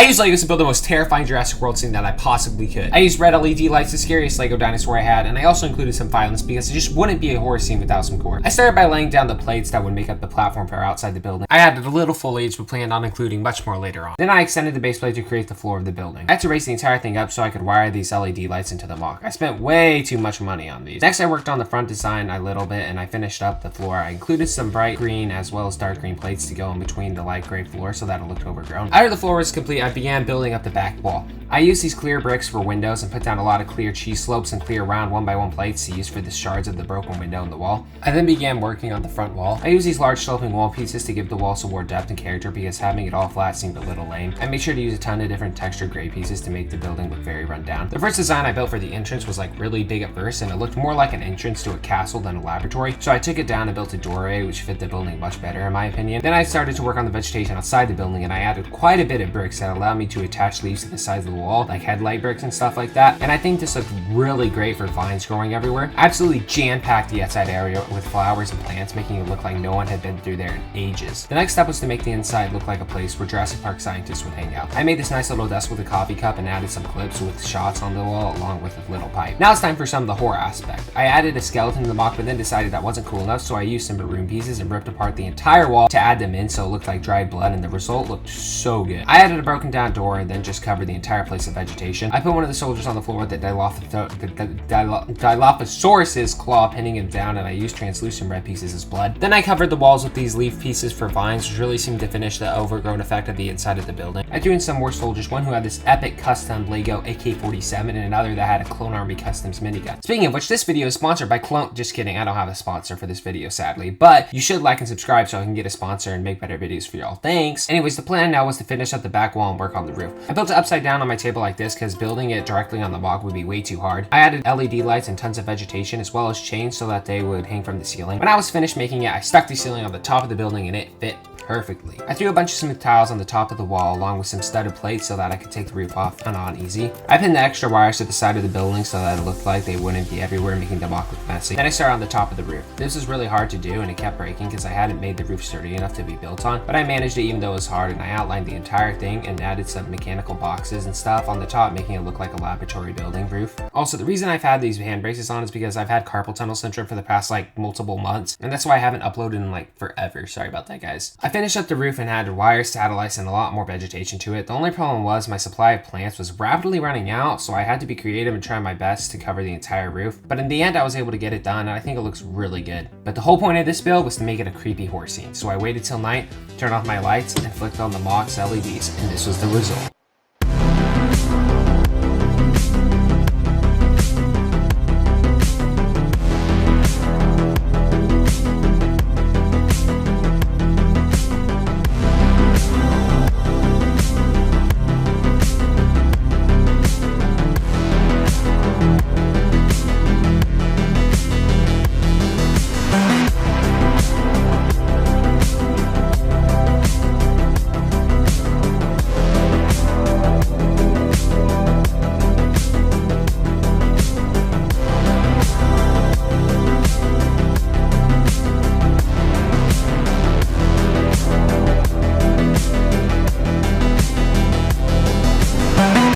used Legos to build the most terrifying Jurassic World scene that I possibly could. I used red LED lights, the scariest Lego dinosaur I had, and I also included some violence because it just wouldn't be a horror scene without some gore. I started by laying down the plates that would make up the platform for outside the building. I added a little foliage but planned on including much more later on. Then I extended the base plate to create the floor of the building. I had to raise the entire thing up so I could wire these LED lights into the mock. I spent way too much money on these. Next I worked on the front design a little bit and I finished up the floor. I included some bright green as well as dark green plates to go in between the light gray floor so that it looked overgrown. After the floor was complete, I began building up the back wall. I used these clear bricks for windows and put down a lot of clear cheese slopes and clear round 1x1 plates to use for the shards of the broken window in the wall. I then began working on the front wall. I used these large sloping wall pieces to give the wall some more depth and character because having it all flat seemed a little lame. I made sure to use a ton of different textured gray pieces to make the building look very run down. The first design I built for the entrance was like really big at first and it looked more like an entrance to a castle than a laboratory, so I took it down and built a doorway which fit the building much better in my opinion. Then I started to work on the vegetation outside the building and I added quite a bit of bricks that allowed me to attach leaves to the sides of the wall, like headlight bricks and stuff like that, and I think this looked really great for vines growing everywhere. I absolutely jam-packed the outside area with flowers and plants, making it look like no one had been through there in ages. The next step was to make the inside look like a place where Jurassic Park scientists would hang out. I made this nice little desk with a coffee cup and added some clips with shots on the wall along with a little pipe. Now it's time for some of the horror aspect. I added a skeleton to the mock but then decided that wasn't cool enough, so I used some maroon pieces and ripped apart the entire wall to add them in so it looked like dried blood, and the result looked so good. I added a broken down door and then just covered the entire place of vegetation. I put one of the soldiers on the floor with the Dilophosaurus's claw pinning him down, and I used translucent red pieces as blood. Then I covered the walls with these leaf pieces for vines, which really seemed to finish the overgrown effect of the inside of the building. I threw in some more soldiers, one who had this epic custom Lego AK-47 and another that had a Clone Army Customs minigun. Speaking of which, this video is sponsored by Clone. Just kidding, I don't have a sponsor for this video sadly, but you should like and subscribe so I can get a sponsor and make better videos for y'all. Thanks! Anyways, the plan now was to finish up the back wall and work on the roof. I built it upside down on my table like this because building it directly on the mock would be way too hard. I added LED lights and tons of vegetation as well as chains so that they would hang from the ceiling. When I was finished making it, I stuck the ceiling on the top of the building and it fit perfectly. I threw a bunch of smooth tiles on the top of the wall along with some studded plates so that I could take the roof off and on easy. I pinned the extra wires to the side of the building so that it looked like they wouldn't be everywhere, making the mock look messy. Then I started on the top of the roof. This was really hard to do and it kept breaking because I hadn't made the roof sturdy enough to be built on, but I managed it even though it was hard, and I outlined the entire thing and added some mechanical boxes and stuff on the top, making it look like a laboratory building roof. Also, the reason I've had these hand braces on is because I've had carpal tunnel syndrome for the past like multiple months, and that's why I haven't uploaded in like forever. Sorry about that, guys. I finished up the roof and added wires, satellites, and a lot more vegetation to it. The only problem was my supply of plants was rapidly running out, so I had to be creative and try my best to cover the entire roof. But in the end, I was able to get it done, and I think it looks really good. But the whole point of this build was to make it a creepy horror scene, so I waited till night, turned off my lights, and flicked on the mock's LEDs, and this was the result.